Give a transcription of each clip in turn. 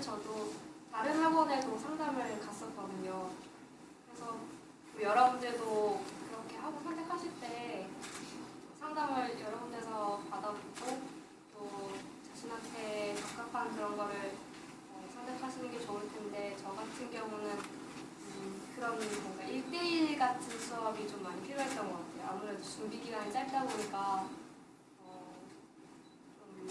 사실 저도 다른 학원에도 상담을 갔었거든요. 그래서 여러분들도 그렇게 학원 선택하실 때 상담을 여러 군데서 받아보고 또 자신한테 적합한 그런 거를 선택하시는 게 좋을 텐데, 저 같은 경우는 그런 뭔가 1대1 같은 수업이 좀 많이 필요했던 것 같아요. 아무래도 준비 기간이 짧다 보니까 좀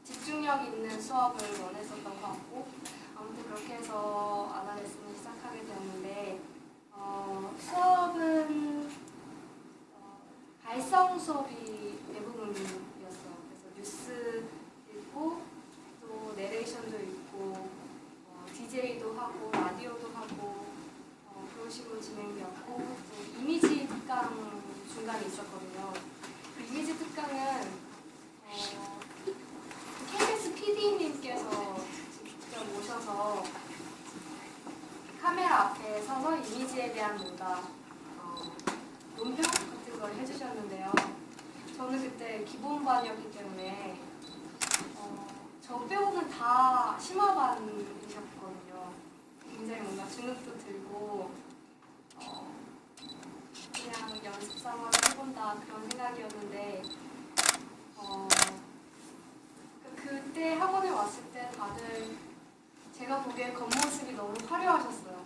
집중력 있는 수업을 원했었던 것 같고, 아무튼 그렇게 해서 아나 레슨을 시작하게 되었는데, 수업은 발성 수업이 대부분이었어요. 그래서 뉴스 읽고 또 내레이션도 읽고 DJ도 하고 라디오도 하고 그런 식으로 진행되었고, 또 이미지 특강 중간에 있었거든요. 그 이미지 특강은 KBS PD님께서 직접 오셔서 카메라 앞에 서서 이미지에 대한 뭔가 논평 같은 걸 해주셨는데요. 저는 그때 기본반이었기 때문에 저 빼고는 다 심화반이셨거든요. 굉장히 뭔가 주눅도 들고 그냥 연습 삼아서 해본다 그런 생각이었는데, 그때 학원에 왔을 때 다들 제가 보기에 겉모습이 너무 화려하셨어요.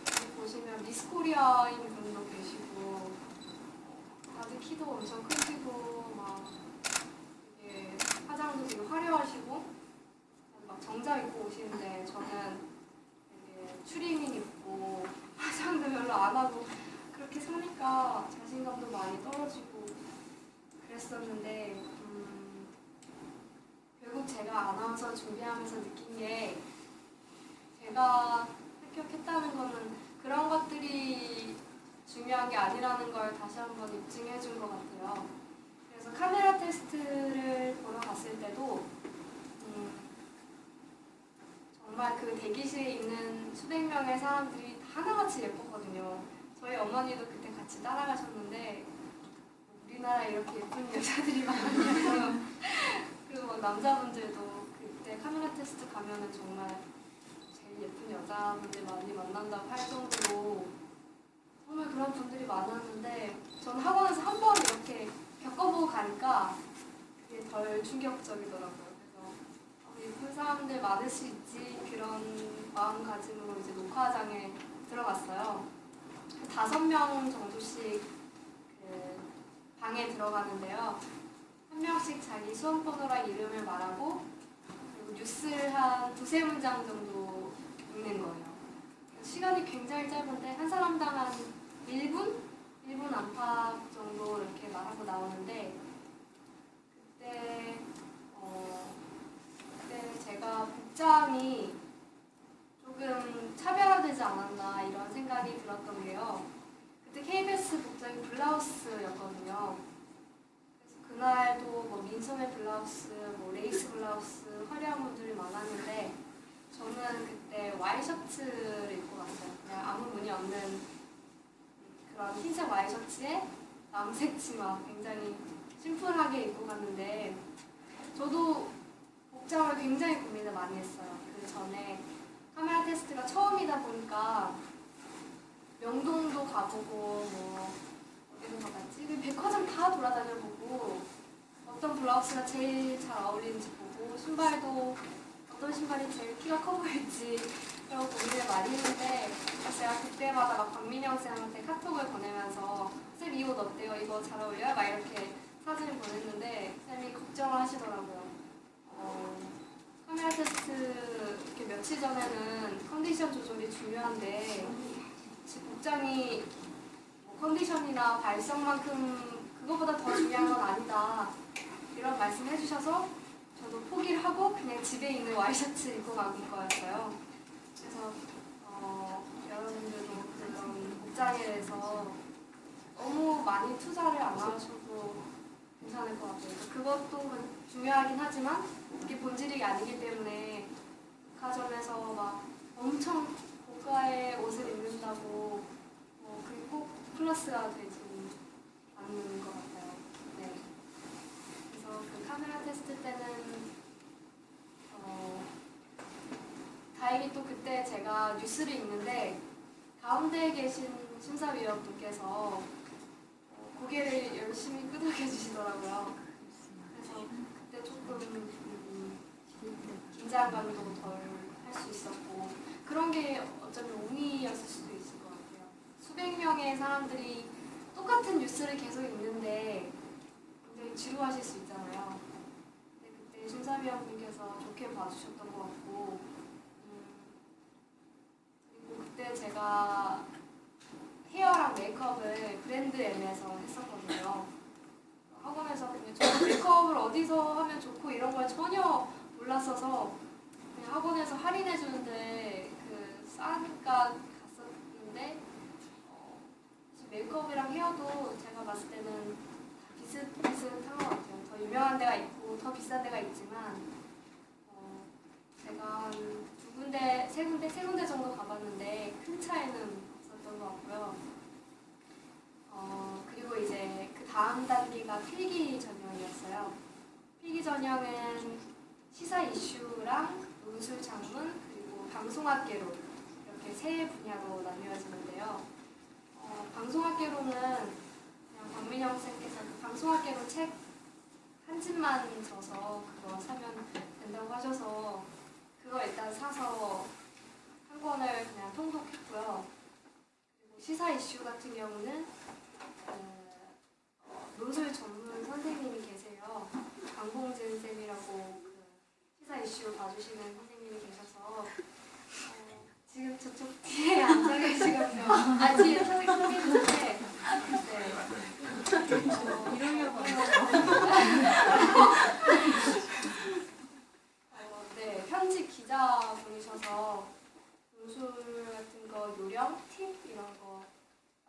여기 보시면 미스 코리아인 분도 계시고 다들 키도 엄청 크시고 막 되게 화장도 되게 화려하시고 막 정장 입고 오시는데, 저는 되게 추리닝 입고 화장도 별로 안 하고 그렇게 서니까 자신감도 많이 떨어지고 그랬었는데, 결국 제가 아나운서 준비하면서 느낀 게, 제가 합격했다는 거는 그런 것들이 중요한 게 아니라는 걸 다시 한번 입증해 준 것 같아요. 그래서 카메라 테스트를 보러 갔을 때도 정말 그 대기실에 있는 수백 명의 사람들이 다 하나같이 예뻤거든요. 저희 어머니도 그때 같이 따라가셨는데, 우리나라에 이렇게 예쁜 여자들이 많았냐고요. 그리고 막 남자분들도 그때 카메라 테스트 가면은 정말 제일 예쁜 여자분들 많이 만난다고 할 정도로 정말 그런 분들이 많았는데, 전 학원에서 한 번 이렇게 겪어보고 가니까 그게 덜 충격적이더라고요. 그래서 예쁜 사람들 많을 수 있지, 그런 마음가짐으로 이제 녹화장에 들어갔어요. 5명 정도씩 그 방에 들어가는데요. 한 명씩 자기 수험번호랑 이름을 말하고, 그리고 뉴스를 한 2~3문장 정도 읽는 거예요. 시간이 굉장히 짧은데 한 사람당 한 1분? 1분 안팎 정도 이렇게 말하고 나오는데, 그때 제가 복장이 조금 차별화되지 않았나 이런 생각이 들었던 게요. 그때 KBS 복장이 블라우스였거든요. 그래서 그날도 뭐 민소매 블라우스, 뭐 레이스 블라우스, 화려한 분들이 많았는데, 저는 그때 와이셔츠를 입고 갔어요. 그냥 아무 무늬 없는 그런 흰색 와이셔츠에 남색 치마, 굉장히 심플하게 입고 갔는데, 저도 복장을 굉장히 고민을 많이 했어요. 그 전에 카메라 테스트가 처음이다 보니까 명동도 가보고 뭐 어디로 가봤지? 백화점 다 돌아다녀보고 어떤 블라우스가 제일 잘 어울리는지 보고, 신발도 어떤 신발이 제일 키가 커 보일지 그런 고민을 많이 했는데, 제가 그때마다 막 박민영 쌤한테 카톡을 보내면서 쌤 이 옷 어때요? 이거 잘 어울려요? 막 이렇게 사진을 보냈는데 쌤이 걱정을 하시더라고요. 카메라 테스트 이렇게 며칠 전에는 컨디션 조절이 중요한데 복장이 컨디션이나 발성만큼 그거보다 더 중요한 건 아니다, 이런 말씀 해주셔서 저도 포기를 하고 그냥 집에 있는 와이셔츠 입고 간 거였어요. 그래서 여러분들도 그런 복장에 대해서 너무 많이 투자를 안 하셔도 괜찮을 것 같아요. 그것도 중요하긴 하지만 그게 본질이 아니기 때문에 백화점에서 막 엄청 고가의 옷을 입는다고 그게 꼭 플러스가 되지 않는 것 같아요. 네. 그래서 그 카메라 테스트 때는 다행히 또 그때 제가 뉴스를 읽는데 가운데에 계신 심사위원분께서 고개를 열심히 끄덕여 주시더라고요. 그래서 그때 조금 긴장감도 덜 할 수 있었고 그런 게 어쩌면 운이었을 수도 있을 것 같아요. 수백 명의 사람들이 똑같은 뉴스를 계속 읽는데 굉장히 지루하실 수 있잖아요. 근데 그때 심사위원분께서 좋게 봐주셨던 것 같고 그리고 그때 제가 헤어랑 메이크업을 브랜드 M에서 했었거든요. 학원에서 그냥 저는 메이크업을 어디서 하면 좋고 이런 걸 전혀 몰랐어서 그냥 학원에서 할인해 주는데 그 싸니까 갔었는데 메이크업이랑 헤어도 제가 봤을 때는 비슷비슷한 것 같아요. 더 유명한 데가 있고 더 비싼 데가 있지만 제가 한 두 군데, 세 군데 정도 가봤는데 큰 차이는 없었던 것 같고요. 그리고 이제 그 다음 단계가 필기 전형이었어요. 필기 전형은 시사 이슈랑 논술 장문 그리고 방송학개론 이렇게 세 분야로 나뉘어지는데요. 방송학개론은 그냥 박민영 쌤께서 그 방송학개론 책 한 집만 져서 그거 사면 된다고 하셔서 그거 일단 사서 한 권을 그냥 통독했고요. 그리고 시사 이슈 같은 경우는 논술 전문 선생님이 계세요. 강봉진 쌤이라고 그 시사 이슈 봐주시는 선생님이 계셔서 지금 저쪽 뒤에 앉아 계시거든요. 뒤에 서 계시는데 이러려고 네, 편집 기자분이셔서 논술 같은 거 요령, 팁 이런 거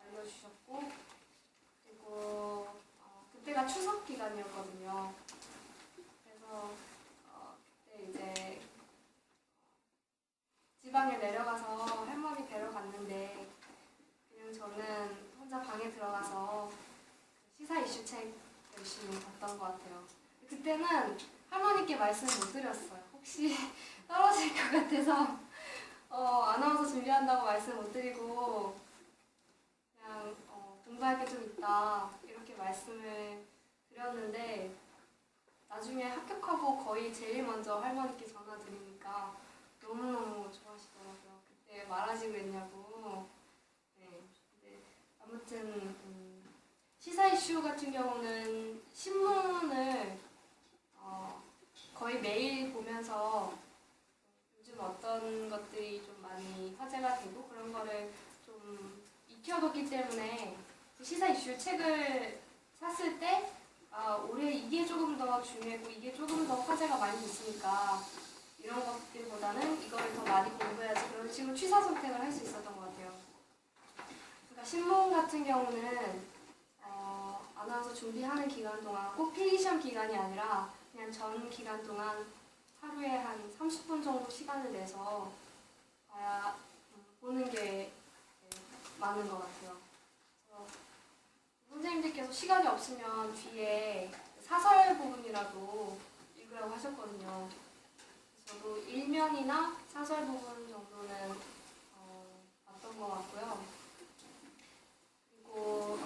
알려주셨고 그리고 그때가 추석 기간이었거든요. 그래서 그때 이제 지방에 내려가서 할머니 뵈러 갔는데 그냥 저는 혼자 방에 들어가서 시사 이슈 책 열심히 봤던 것 같아요. 그때는 할머니께 말씀 못 드렸어요. 혹시 떨어질 것 같아서 아나운서 준비한다고 말씀 못 드리고 그냥 공부할 게 좀 있다 이렇게 말씀을 드렸는데 나중에 합격하고 거의 제일 먼저 할머니께 전화 드리니까 너무너무 좋아하시더라고요. 그때 말하지 그랬냐고. 네. 근데 아무튼 시사 이슈 같은 경우는 신문을 거의 매일 보면서 요즘 어떤 것들이 좀 많이 화제가 되고 그런 거를 좀 익혀뒀기 때문에 시사 이슈 책을 샀을 때 올해 이게 조금 더 중요하고 이게 조금 더 화제가 많이 됐으니까 이런 것들보다는 이걸 더 많이 공부해야지 그런 식으로 취사 선택을 할 수 있었던 것 같아요. 그러니까 신문 같은 경우는 아나운서 준비하는 기간 동안 꼭 필기시험 기간이 아니라 그냥 전 기간 동안 하루에 한 30분 정도 시간을 내서 봐야 보는 게 많은 것 같아요. 그래서 선생님들께서 시간이 없으면 뒤에 사설 부분이라도 읽으라고 하셨거든요. 저도 일면이나 사설 부분 정도는 봤던 것 같고요. 그리고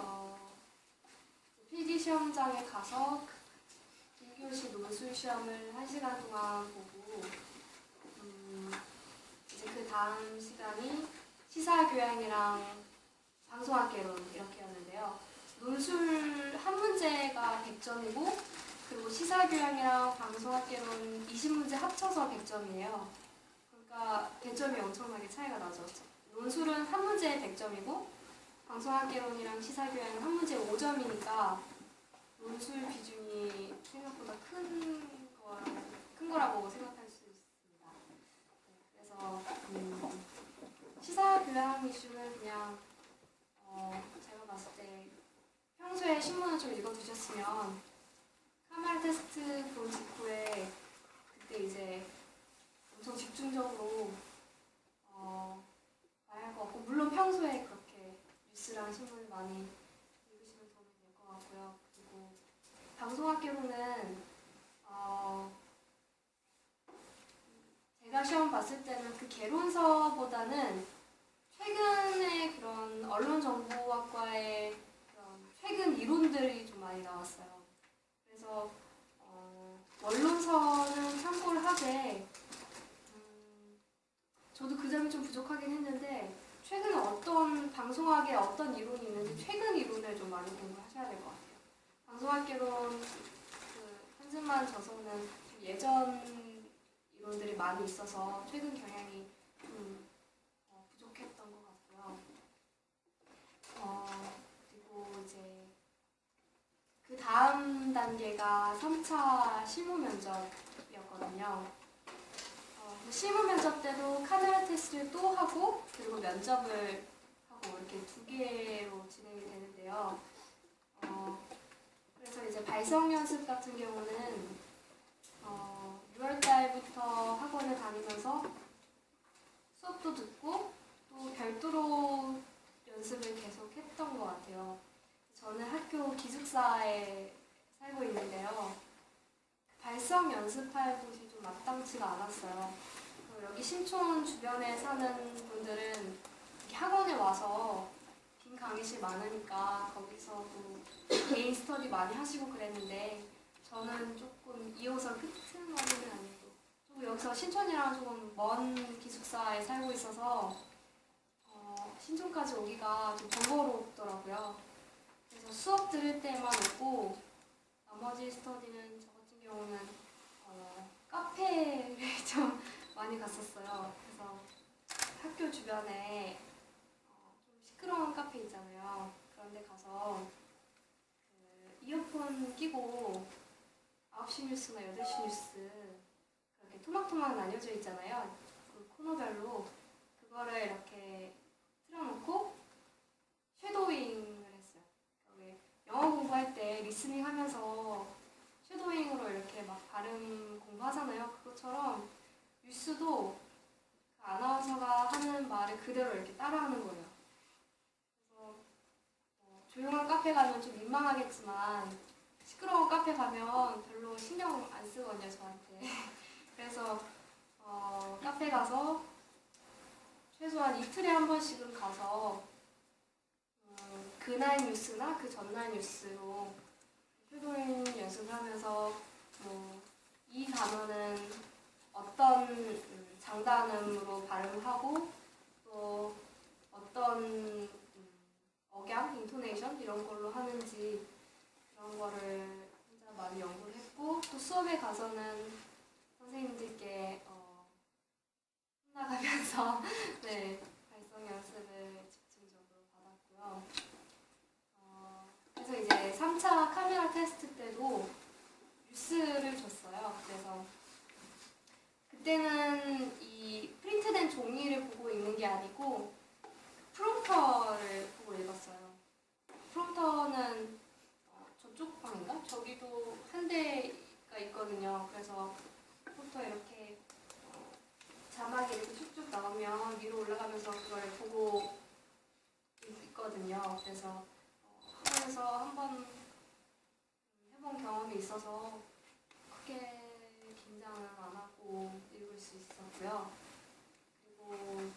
필기시험장에 가서 1교시 논술 시험을 1시간 동안 보고 이제 그 다음 시간이 시사교양이랑 방송학개론 이렇게였는데요. 논술 한 문제가 100점이고 그리고 시사교양이랑 방송학개론 20문제 합쳐서 100점이에요. 그러니까 배점이 엄청나게 차이가 나죠. 논술은 한 문제에 100점이고 방송학개론이랑 시사교양은 한 문제에 5점이니까 논술 비중이 생각보다 큰 거라고 생각할 수 있습니다. 그래서 시사교양 이슈는 그냥 제가 봤을 때 평소에 신문을 좀 읽어두셨으면 카메라 테스트 본 직후에 그때 이제 엄청 집중적으로 봐야 할 것 같고 물론 평소에 그렇게 뉴스랑 신문을 많이 읽으시면 도움이 될 것 같고요. 그리고 방송학개론은 제가 시험 봤을 때는 그 개론서보다는 최근에 그런 언론정보학과의 그런 최근 이론들이 좀 많이 나왔어요. 그래서 원론서는 참고를 하되 저도 그 점이 좀 부족하긴 했는데 최근에 어떤 방송학에 어떤 이론이 있는지 최근 이론을 좀 많이 공부하셔야 될 것 같아요. 방송학개론 그 한ዝ만 저서는 좀 예전 이론들이 많이 있어서 최근 경향이 좀 부족했던 것 같고요. 그리고 이제 그 다음 단계가 3차 실무 면접이었거든요. 실무 면접 때도 카메라 테스트를 또 하고 그리고 면접을 하고 이렇게 두 개로 진행이 되는데요. 그래서 이제 발성 연습 같은 경우는 6월 달부터 학원을 다니면서 수업도 듣고 또 별도로 연습을 계속 했던 것 같아요. 저는 학교 기숙사에 살고 있는데요. 발성 연습할 곳이 좀 마땅치가 않았어요. 여기 신촌 주변에 사는 분들은 학원에 와서 빈 강의실 많으니까 거기서도 개인 스터디 많이 하시고 그랬는데 저는 조금 2호선 끝머리는 아니고 조금 여기서 신촌이랑 조금 먼 기숙사에 살고 있어서 신촌까지 오기가 좀 번거롭더라고요. 그래서 수업 들을 때만 오고 나머지 스터디는 저 같은 경우는 카페를 좀 많이 갔었어요. 그래서 학교 주변에 좀 시끄러운 카페 있잖아요. 그런 데 가서 이어폰 끼고 9시 뉴스나 8시 뉴스 그렇게 토막토막 나뉘어져 있잖아요. 그 코너별로 그거를 이렇게 틀어놓고 쉐도잉을 했어요. 그러니까 영어 공부할 때 리스닝 하면서 쉐도잉으로 이렇게 막 발음 공부하잖아요. 그것처럼 뉴스도 그 아나운서가 하는 말을 그대로 이렇게 따라하는 거예요. 그래서 조용한 카페 가면 좀 민망하겠지만 시끄러운 카페 가면 별로 신경 안 쓰거든요, 저한테. 그래서 카페 가서 최소한 이틀에 한 번씩은 가서 그날 뉴스나 그 전날 뉴스로 쉐도잉 연습을 하면서 이 단어는 어떤 장단음으로 발음하고 또 어떤 억양, 인토네이션 이런 걸로 하는지 그런 거를 혼자 많이 연구를 했고 또 수업에 가서는 선생님들께 혼나가면서 네, 발성 연습을 집중적으로 받았고요. 그래서 이제 3차 카메라 테스트 때도 뉴스를 줬어요. 그래서 그때는 이 프린트된 종이를 보고 읽는 게 아니고 프롬프터를 보고 읽었어요. 프롬프터는 저쪽 방인가? 저기도 한 대가 있거든요. 그래서 프롬프터 이렇게 자막이 이렇게 쭉쭉 나오면 위로 올라가면서 그걸 보고 있거든요. 그래서 학원에서 한번 해본 경험이 있어서 크게 긴장은 안 하고 읽을 수 있었고요. 그리고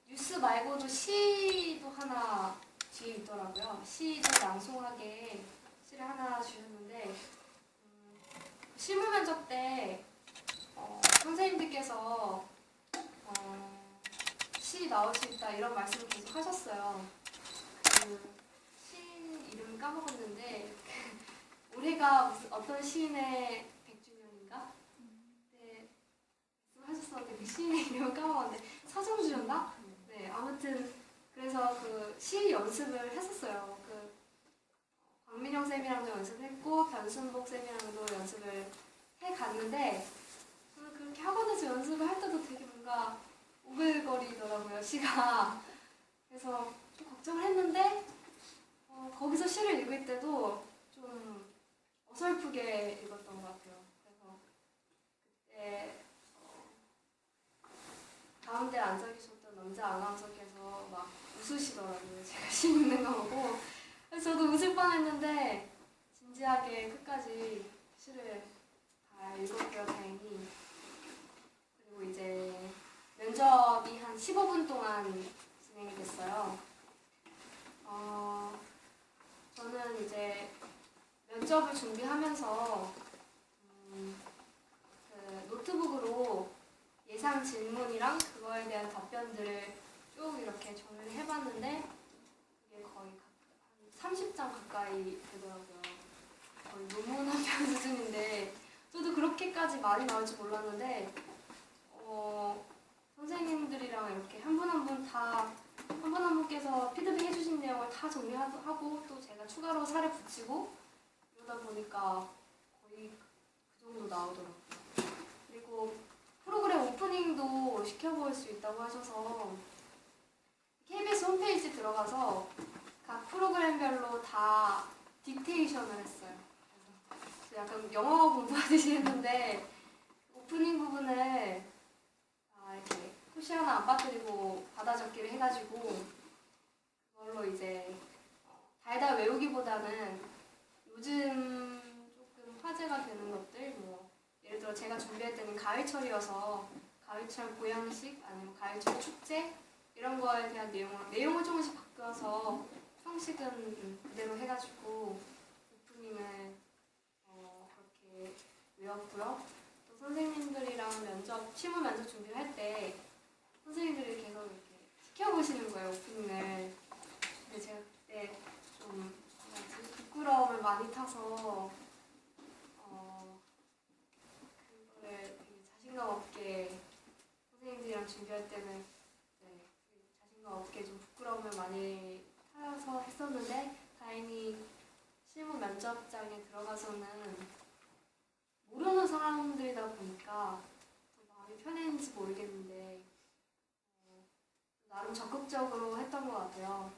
뉴스 말고도 시도 하나 뒤에 있더라고요. 시도 낭송하게 시를 하나 주셨는데 실무 면접 때 선생님들께서 시 나올 수 있다 이런 말씀을 계속 하셨어요. 그 시인 이름 까먹었는데 올해가 무슨 어떤 시인의 100주년인가? 네, 말씀하셨었는데 그 시인의 이름을 까먹었는데 서정주였나? 네, 아무튼 그래서 그 시 연습을 했었어요. 그 박민영 쌤이랑도 연습했고 변순복 쌤이랑도 연습을 해갔는데 저는 그렇게 학원에서 연습을 할 때도 되게 뭔가 오글거리더라고요, 시가. 그래서 좀 걱정을 했는데 거기서 시를 읽을 때도 좀 어설프게 읽었던 것 같아요. 그래서 그때 가운데 앉아 계셨던 남자 아나운서께서 막 웃으시더라고요. 제가 시 읽는 거 보고. 그래서 저도 웃을 뻔했는데 진지하게 끝까지 시를 잘 읽었고요, 다행히. 그리고 이제 한 15분 동안 진행이 됐어요. 저는 이제 면접을 준비하면서 그 노트북으로 예상 질문이랑 그거에 대한 답변들을 쭉 이렇게 정리를 해봤는데 이게 거의 한 30장 가까이 되더라고요. 거의 논문 한 편 수준인데 저도 그렇게까지 많이 나올 줄 몰랐는데 선생님들이랑 이렇게 한 분 한 분 다 한 분 한 분께서 피드백 해주신 내용을 다 정리하고 또 제가 추가로 살을 붙이고 이러다 보니까 거의 그 정도 나오더라고요. 그리고 프로그램 오프닝도 시켜볼 수 있다고 하셔서 KBS 홈페이지 들어가서 각 프로그램별로 다 디테이션을 했어요. 그래서 약간 영어 공부하듯이 했는데 오프닝 부분을 이렇게 표시 하나 안 빠뜨리고 받아 적기를 해가지고 그걸로 이제 달달 외우기보다는 요즘 조금 화제가 되는 것들 뭐 예를 들어 제가 준비할 때는 가을철이어서 가을철 보양식 아니면 가을철 축제 이런 거에 대한 내용을 조금씩 바꿔서 형식은 그대로 해가지고 오프닝을 그렇게 외웠고요. 또 선생님들이랑 실무 면접 준비를 할 때 선생님들이 계속 이렇게 시켜보시는 거예요, 오프닝을. 근데 제가 그때 좀 부끄러움을 많이 타서 그거를 되게 자신감 없게 선생님들이랑 준비할 때는 자신감 없게 좀 부끄러움을 많이 타서 했었는데 다행히 실무 면접장에 들어가서는 모르는 사람들이다 보니까 마음이 편했는지 모르겠는데 나름 적극적으로 했던 것 같아요.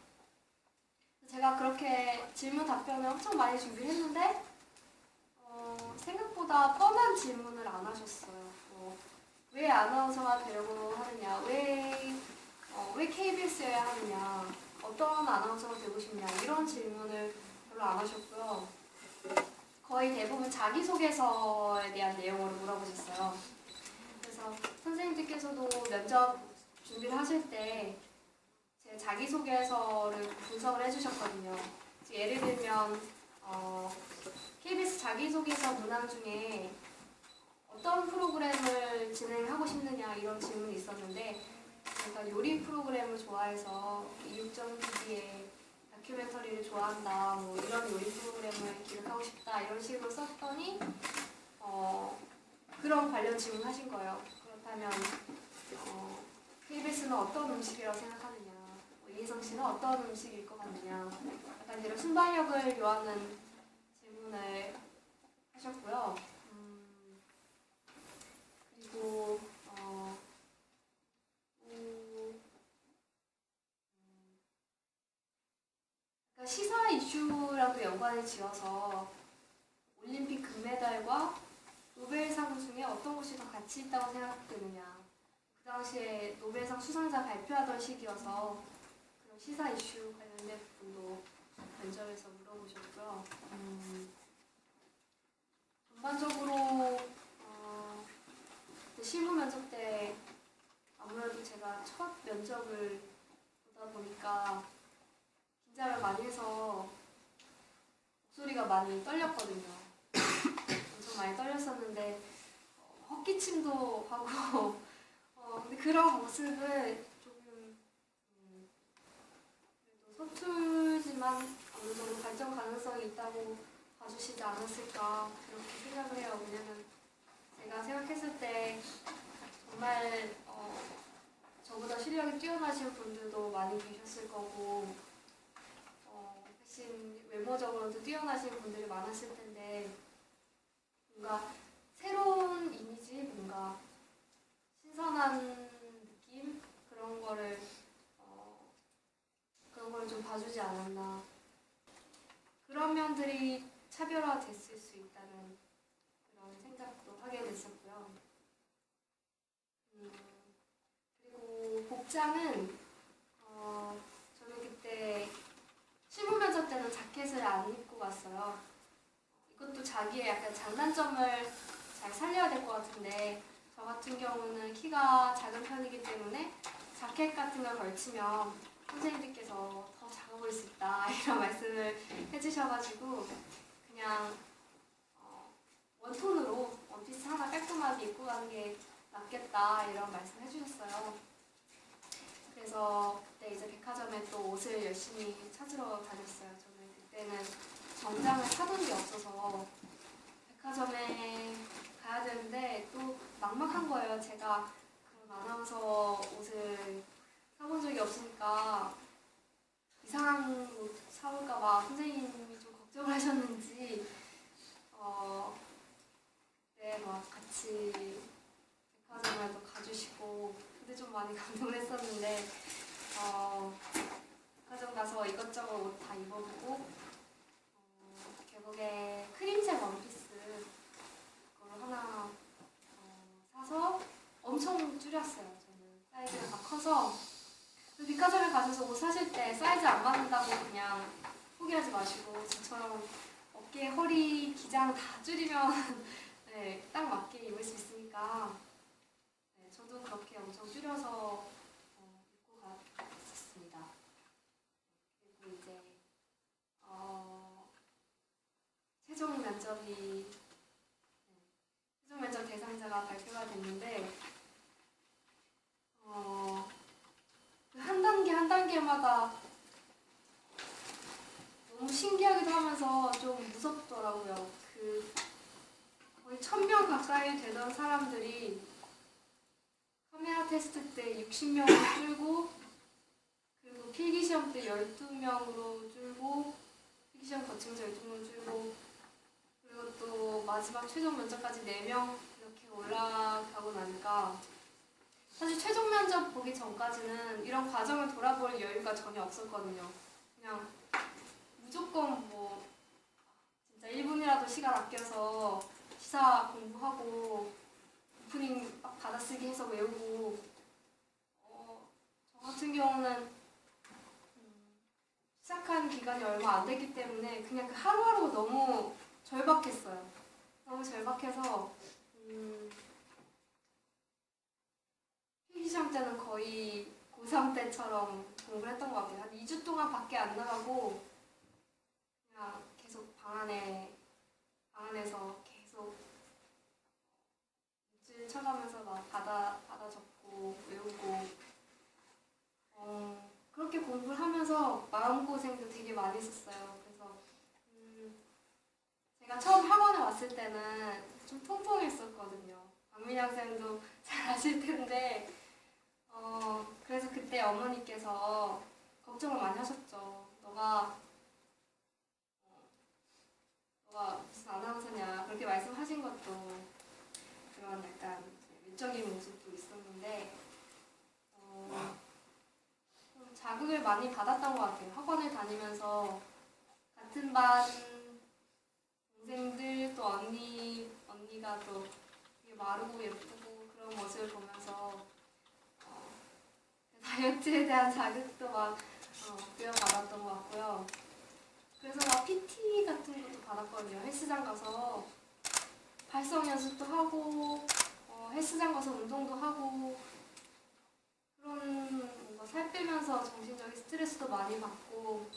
제가 그렇게 질문 답변을 엄청 많이 준비를 했는데 생각보다 뻔한 질문을 안 하셨어요. 왜 아나운서가 되려고 하느냐, 왜 KBS여야 하느냐, 어떤 아나운서가 되고 싶냐 이런 질문을 별로 안 하셨고요. 거의 대부분 자기소개서에 대한 내용으로 물어보셨어요. 그래서 선생님들께서도 면접 준비를 하실 때 제 자기소개서를 분석을 해주셨거든요. 예를 들면 KBS 자기소개서 문항 중에 어떤 프로그램을 진행하고 싶느냐 이런 질문이 있었는데 제가 요리 프로그램을 좋아해서 이육정 PD의 다큐멘터리를 좋아한다, 뭐 이런 요리 프로그램을 기획하고 싶다 이런 식으로 썼더니 그런 관련 질문 하신 거예요. 그렇다면 KBS는 어떤 음식이라고 생각하느냐, 이혜성 씨는 어떤 음식일 것 같느냐, 약간 이런 순발력을 요하는 질문을 하셨고요. 그리고 시사 이슈랑도 연관을 지어서 올림픽 금메달과 노벨상 중에 어떤 것이 더 가치 있다고 생각되느냐. 그 당시에 노벨상 수상자 발표하던 시기여서 그런 시사 이슈 관련된 부분도 면접에서 물어보셨고요. 전반적으로 실무 면접 때 아무래도 제가 첫 면접을 보다 보니까 긴장을 많이 해서 목소리가 많이 떨렸거든요. 엄청 많이 떨렸었는데 헛기침도 하고 근데 그런 모습을 조금 그래도 서툴지만 어느 정도 발전 가능성이 있다고 봐주시지 않았을까 그렇게 생각을 해요. 왜냐면 제가 생각했을 때 정말 저보다 실력이 뛰어나신 분들도 많이 계셨을 거고 훨씬 외모적으로도 뛰어나신 분들이 많았을 텐데 뭔가 새로운 이미지, 뭔가 신선한 느낌 그런 거를 좀 봐주지 않았나. 그런 면들이 차별화됐을 수 있다는 그런 생각도 하게 됐었고요. 그리고 복장은 저는 그때 실무 면접 때는 자켓을 안 입고 갔어요. 이것도 자기의 약간 장단점을 잘 살려야 될 것 같은데 저 같은 경우는 키가 작은 편이기 때문에 자켓 같은 걸 걸치면 선생님들께서 더 작아 보일 수 있다 이런 말씀을 해주셔가지고 그냥 원톤으로 원피스 하나 깔끔하게 입고 가는 게 낫겠다 이런 말씀 해주셨어요. 그래서 그때 이제 백화점에 또 옷을 열심히 찾으러 다녔어요. 저는 그때는 정장을 사둔 게 없어서 백화점에 가야 되는데 또 막막한 거예요. 제가 그런 아나운서 옷을 사본 적이 없으니까 이상한 옷 사올까봐 선생님이 좀 걱정을 하셨는지 그때 막 같이 백화점에도 가주시고 그때 좀 많이 감동을 했었는데 백화점 가서 이것저것 옷 다 입어보고 결국에 크림색 원피스 그걸 하나 사서 엄청 줄였어요. 저는 사이즈가 다 커서 백화점에 가셔서 옷 사실 때 사이즈 안 맞는다고 그냥 포기하지 마시고 저처럼 어깨, 허리, 기장 다 줄이면 네, 딱 맞게 입을 수 있으니까 네, 저도 그렇게 엄청 줄여서 입고 갔었습니다. 그리고 이제 최종 면접이 최종 면접 대상자가 발표가 됐는데 한 단계 한 단계마다 너무 신기하기도 하면서 좀 무섭더라고요. 거의 1000명 가까이 되던 사람들이 카메라 테스트 때 60명으로 줄고 그리고 필기시험 때 12명으로 줄고 필기시험 거치면서 12명으로 줄고 그리고 또 마지막 최종 면접까지 4명 이렇게 올라가고 나니까 사실 최종 면접 보기 전까지는 이런 과정을 돌아볼 여유가 전혀 없었거든요. 그냥 무조건 뭐 진짜 1분이라도 시간 아껴서 시사 공부하고 오프닝 막 받아쓰기 해서 외우고 저 같은 경우는 시작한 기간이 얼마 안 됐기 때문에 그냥 그 하루하루가 너무 절박했어요. 너무 절박해서 필기시험 때는 거의 고3 때처럼 공부를 했던 것 같아요. 한 2주 동안 밖에 안 나가고 그냥 계속 방 안에서 계속 일주일 쳐가면서 막 받아 적고 외우고 그렇게 공부를 하면서 마음고생도 되게 많이 했었어요. 그래서 제가 처음 학원에 왔을 때는 좀 통통했었거든요. 박민영 쌤도 잘 아실 텐데 그래서 그때 어머니께서 걱정을 많이 하셨죠. 너가 무슨 아나운서냐 그렇게 말씀하신 것도 그런 약간 외적인 모습도 있었는데 좀 자극을 많이 받았던 것 같아요. 학원을 다니면서 같은 반 동생들 또 언니가 또 되게 마르고 예쁘고 그런 모습을 보면서 다이어트에 대한 자극도 막 부여받았던 것 같고요. 그래서 막 PT 같은 것도 받았거든요. 헬스장 가서 발성 연습도 하고 헬스장 가서 운동도 하고 그런 뭔가 살 빼면서 정신적인 스트레스도 많이 받고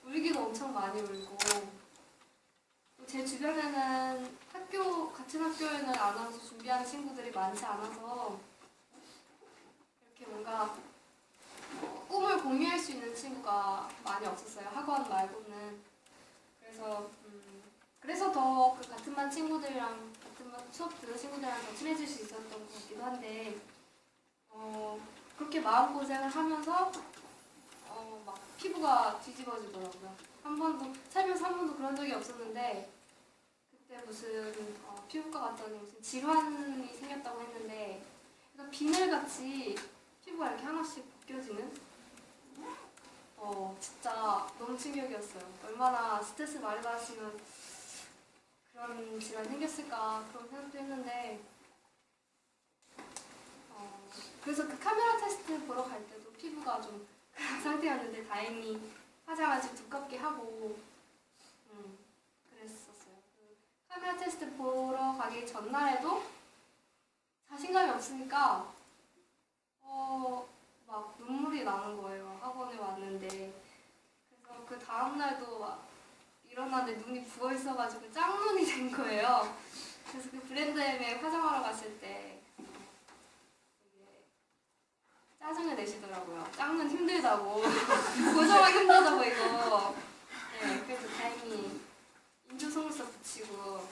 울기도 엄청 많이 울고 제 주변에는 같은 학교에는 아나운서 준비하는 친구들이 많지 않아서 이렇게 뭔가 꿈을 공유할 수 있는 친구가 많이 없었어요. 학원 말고는. 그래서 더 그 같은 반 친구들이랑 같은 반 수업 듣는 친구들이랑 더 친해질 수 있었던 것 같기도 한데 그렇게 마음고생을 하면서 막 피부가 뒤집어지더라고요. 살면서 한 번도 그런 적이 없었는데 그때 무슨 피부과 갔더니 무슨 질환이 생겼다고 했는데 그러니까 비늘같이 피부가 이렇게 하나씩 벗겨지는 진짜 너무 충격이었어요. 얼마나 스트레스 많이 받았으면 그런 질환이 생겼을까 그런 생각도 했는데 그래서 그 카메라 테스트 보러 갈 때도 피부가 좀 그런 상태였는데 다행히 화장을 좀 두껍게 하고 그랬었어요. 그 카메라 테스트 보러 가기 전날에도 자신감이 없으니까 막 눈물이 나는 거예요. 학원에 왔는데. 그래서 그 다음날도 막 일어났는데 눈이 부어 있어가지고 짝눈이 된 거예요. 그래서 그 브랜드엠에 화장하러 갔을 때 되게 짜증을 내시더라고요. 짝눈 힘들다고. 고정하기 힘들다고 이거. 네, 그래서 다행히 인조 속눈썹 붙이고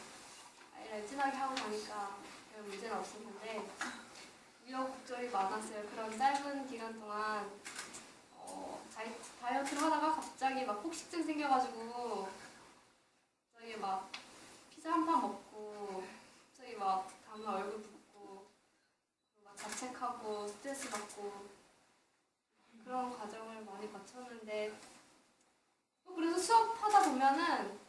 아이라인 진하게 하고 가니까 별 문제는 없었는데 우여곡절이 많았어요. 그런 짧은 기간 동안 다이어트를 하다가 갑자기 막 폭식증 생겨가지고 갑자기 막 피자 한 판 먹고 갑자기 막 다음날 얼굴 붓고 막 자책하고 스트레스 받고 그런 과정을 많이 거쳤는데 또 그래서 수업하다 보면은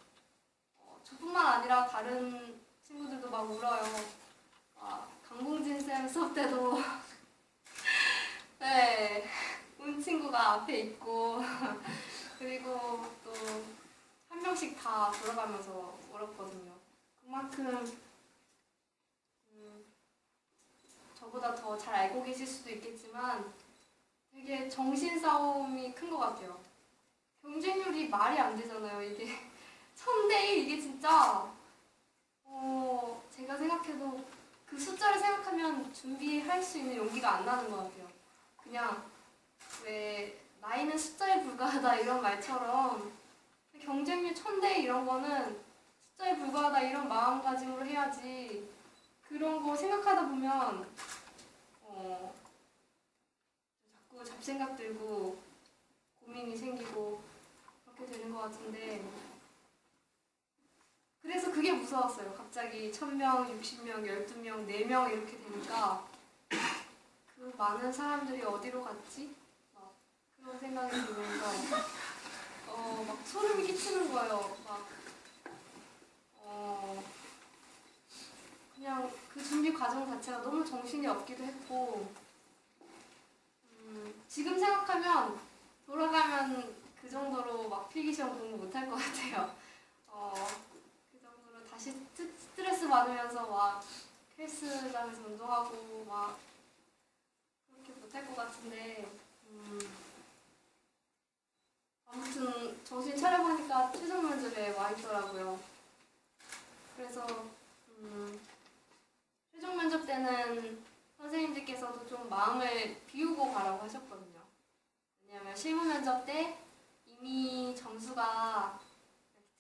저뿐만 아니라 다른 친구들도 막 울어요. 강봉진 쌤 수업 때도 네, 운 친구가 앞에 있고 그리고 또 한 명씩 다 돌아가면서 울었거든요. 그만큼 저보다 더 잘 알고 계실 수도 있겠지만 되게 정신 싸움이 큰 것 같아요. 경쟁률이 말이 안 되잖아요. 이게 1000대1 이게 진짜 제가 생각해도 그 숫자를 생각하면 준비할 수 있는 용기가 안 나는 것 같아요. 그냥 왜 나이는 숫자에 불과하다 이런 말처럼 경쟁률 1000대 이런 거는 숫자에 불과하다 이런 마음가짐으로 해야지 그런 거 생각하다 보면 자꾸 잡생각 들고 고민이 생기고 그렇게 되는 것 같은데 그래서 그게 무서웠어요. 갑자기 1000명, 60명, 12명, 4명 이렇게 되니까 그 많은 사람들이 어디로 갔지? 막 그런 생각이 들면서 막 소름이 끼치는 거예요. 막 그냥 그 준비 과정 자체가 너무 정신이 없기도 했고 지금 생각하면 돌아가면 그 정도로 막 필기시험 공부 못할 것 같아요. 그 정도로 다시 스트레스 받으면서 막 헬스장에서 운동하고 막 그렇게 못할 것 같은데 아무튼 정신 차려보니까 최종 면접에 와 있더라고요. 그래서 최종 면접 때는 선생님들께서도 좀 마음을 비우고 가라고 하셨거든요. 왜냐하면 실무 면접 때 이미 점수가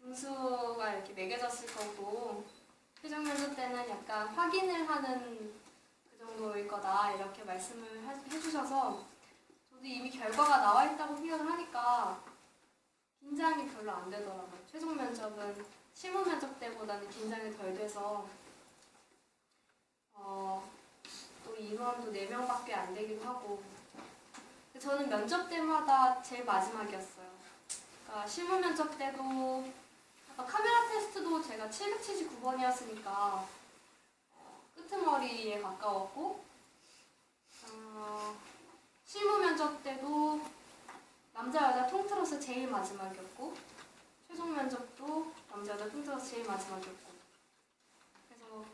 등수가 이렇게 매겨졌을 거고 최종 면접 때는 약간 확인을 하는 그 정도일 거다 이렇게 말씀을 해주셔서 저도 이미 결과가 나와 있다고 생각을 하니까 긴장이 별로 안 되더라고요. 최종 면접은 실무 면접 때보다는 긴장이 덜 돼서 또 인원도 4명밖에 안 되기도 하고 저는 면접 때마다 제일 마지막이었어요. 그러니까 실무 면접 때도 카메라 테스트도 제가 779번이었으니까 끄트머리에 가까웠고 실무 면접 때도 남자 여자 통틀어서 제일 마지막이었고 최종 면접도 남자 여자 통틀어서 제일 마지막이었고 그래서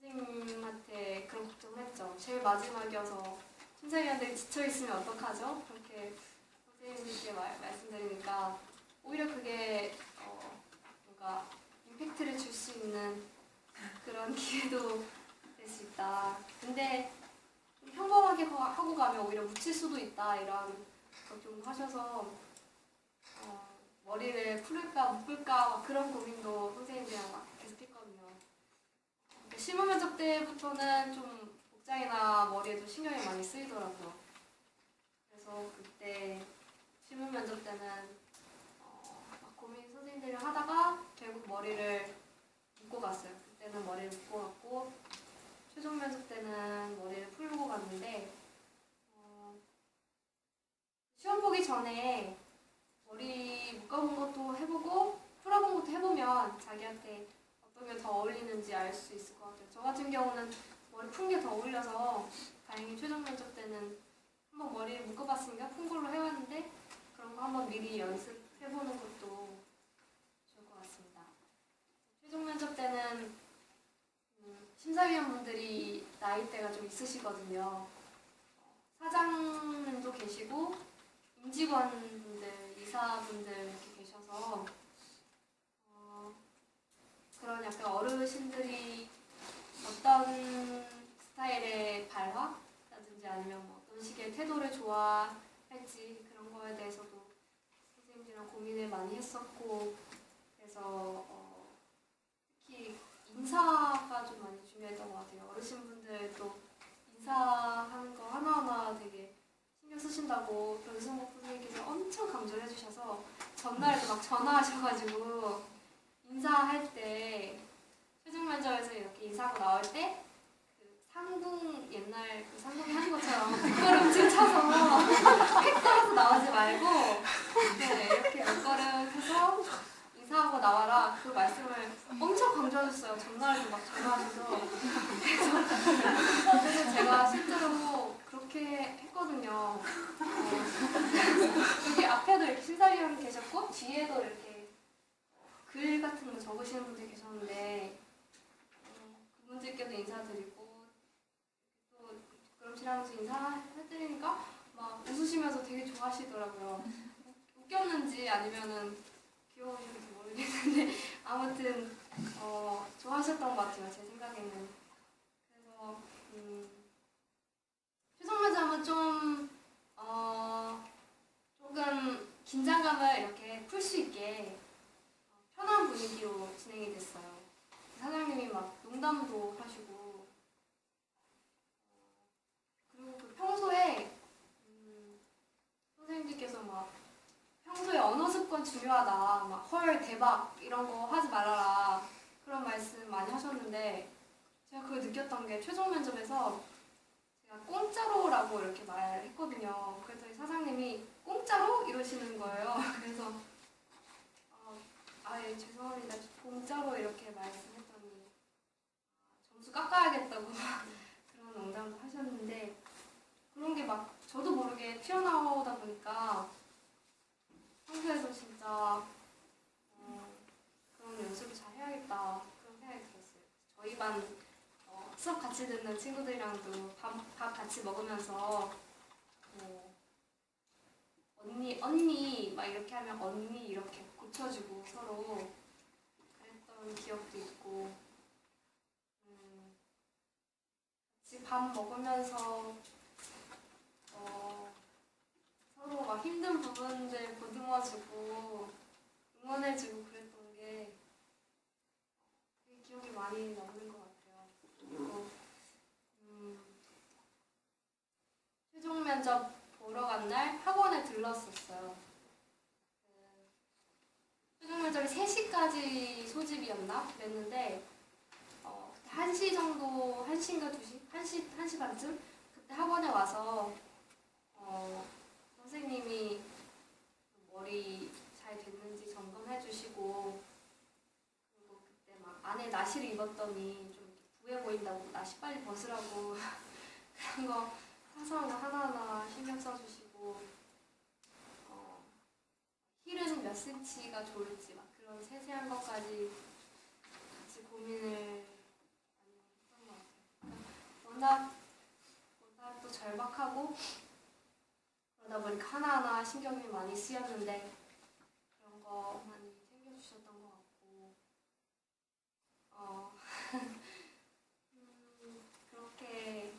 선생님한테 그런 걱정을 했죠. 제일 마지막이어서 심사위원들이 지쳐있으면 어떡하죠? 그렇게 선생님들께 말씀드리니까 오히려 그게 뭔가 임팩트를 줄 수 있는 그런 기회도 될 수 있다. 근데 평범하게 하고 가면 오히려 묻힐 수도 있다 이런 걱정을 하셔서 머리를 풀을까 묶을까 막 그런 고민도 선생님이랑 막 계속했거든요. 실무 면접 때부터는 좀 복장이나 머리에도 신경이 많이 쓰이더라고요. 그래서 그때 실무 면접 때는 막 고민 선생님들이랑 하다가 결국 머리를 묶고 갔어요. 그때는 머리를 묶고 갔고 최종 면접 때는 머리를 풀고 갔는데 시험 보기 전에 머리 묶어본 것도 해보고 풀어본 것도 해보면 자기한테 어떤 게 더 어울리는지 알 수 있을 것 같아요. 저 같은 경우는 머리 푼 게 더 어울려서 다행히 최종 면접 때는 한번 머리를 묶어봤으니까 푼 걸로 해왔는데 그런 거 한번 미리 연습해보는 것도 좋을 것 같습니다. 최종 면접 때는 심사위원분들이 나이대가 좀 있으시거든요. 사장님도 계시고 임직원분들, 이사분들 이렇게 계셔서 그런 약간 어르신들이 어떤 스타일의 발화라든지 아니면 뭐 어떤 식의 태도를 좋아할지 그런 거에 대해서도 선생님들이랑 고민을 많이 했었고, 그래서 특히 인사가 좀 많이 중요했던 것 같아요. 어르신분들도 인사하는 거 하나하나 되게 신경 쓰신다고 변승복 선생님께서 엄청 강조를 해주셔서 전날에도 막 전화하셔가지고 인사할 때 최종 면접에서 이렇게 인사하고 나올 때 그 상궁 옛날 그 상궁이 하는 것처럼 뒷걸음질 쳐서 획 걸어서 나오지 말고 네, 이렇게 몇 걸음 해서 인사하고 나와라 그 말씀을 엄청 강조하셨어요. 전날에도 막 전화하셔서 그래서 제가 실제로 그렇게 했거든요. 여기 앞에도 이렇게 심사위원이 계셨고 뒤에도 이렇게 글 같은 거 적으시는 분들 계셨는데 그분들께도 인사드리고 또 부끄럼실하면서 인사해드리니까 막 웃으시면서 되게 좋아하시더라고요. 웃겼는지 아니면은 귀여우셨는지 모르겠는데 아무튼 좋아하셨던 것 같아요. 제 생각에는. 그래서 최종 면접은 좀 조금 긴장감을 이렇게 풀 수 있게 편한 분위기로 진행이 됐어요. 사장님이 막 농담도 하시고 그리고 그 평소에 선생님들께서 막 평소에 언어 습관 중요하다 막 헐 대박 이런 거 하지 말아라 그런 말씀 많이 하셨는데 제가 그걸 느꼈던 게 최종 면접에서 제가 공짜로라고 이렇게 말했거든요. 그랬더니 사장님이 공짜로? 이러시는 거예요. 그래서 예, 죄송합니다. 공짜로 이렇게 말씀했더니 점수 깎아야겠다고 그런 농담도 하셨는데 그런 게 막 저도 모르게 튀어나오다 보니까 평소에도 진짜 그런 연습을 잘 해야겠다 그런 생각이 들었어요. 저희 반 수업 같이 듣는 친구들이랑도 밥 같이 먹으면서 언니 막 이렇게 하면 언니 이렇게 고쳐주고 서로 그랬던 기억도 있고 같이 밥 먹으면서 서로 막 힘든 부분들 보듬어주고 응원해주고 그랬던 게 되게 기억이 많이 남는 것 같아요. 그리고 최종 면접 보러 간 날 학원에 들렀었어요. 최종 면접이 3시까지 소집이었나? 그랬는데 그때 1시 정도, 1시인가 2시? 1시 반쯤? 그때 학원에 와서 선생님이 머리 잘 됐는지 점검해 주시고 그리고 그때 막 안에 나시를 입었더니 좀 부해 보인다고 나시 빨리 벗으라고 그런 거 사소한 거 하나하나 신경 써주시고 힐은 몇 센치가 좋을지 막 그런 세세한 것까지 같이 고민을 많이 했던 것 같아요. 워낙 또 절박하고 그러다 보니까 하나하나 신경이 많이 쓰였는데 그런 거 많이 챙겨주셨던 것 같고 그렇게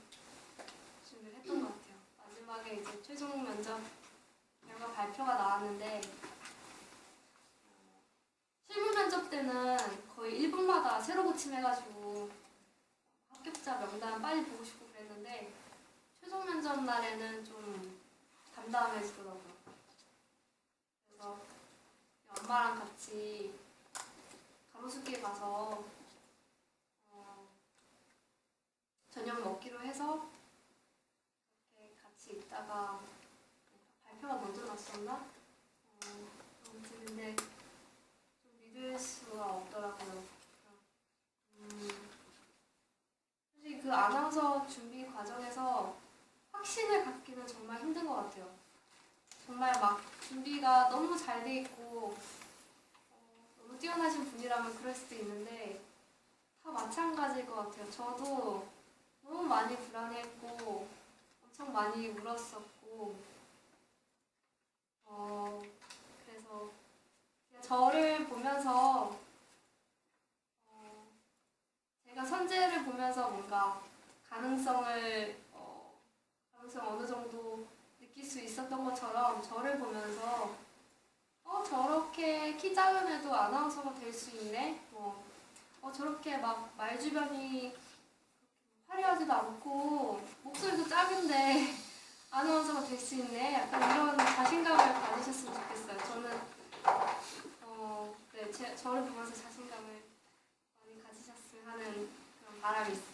준비를 했던 것 같아요. 마지막에 이제 최종 면접 결과 발표가 나왔는데 실무 면접 때는 거의 1분마다 새로 고침해가지고 합격자 명단 빨리 보고 싶고 그랬는데 최종 면접 날에는 좀 담담해지더라고요. 그래서 엄마랑 같이 가로수길 가서 저녁 먹기로 해서 이렇게 같이 있다가 발표가 먼저 났었나? 아무튼 근데 좀 믿을 수가 없더라고요. 솔직히 그 아나운서 준비 과정에서 확신을 갖기는 정말 힘든 것 같아요. 정말 막 준비가 너무 잘 돼 있고 너무 뛰어나신 분이라면 그럴 수도 있는데 다 마찬가지일 것 같아요. 저도 너무 많이 불안했고 엄청 많이 울었었고, 그래서 저를 보면서 제가 선재를 보면서 뭔가 가능성 어느 정도 느낄 수 있었던 것처럼 저를 보면서 저렇게 키 작음에도 아나운서가 될 수 있네? 저렇게 막 말주변이 화려하지도 않고 목소리도 작은데 아나운서가 될 수 있네? 약간 이런 자신감을 가지셨으면 좋겠어요. 저는 저를 보면서 자신감을 많이 가지셨으면 하는 그런 바람이 있습니다.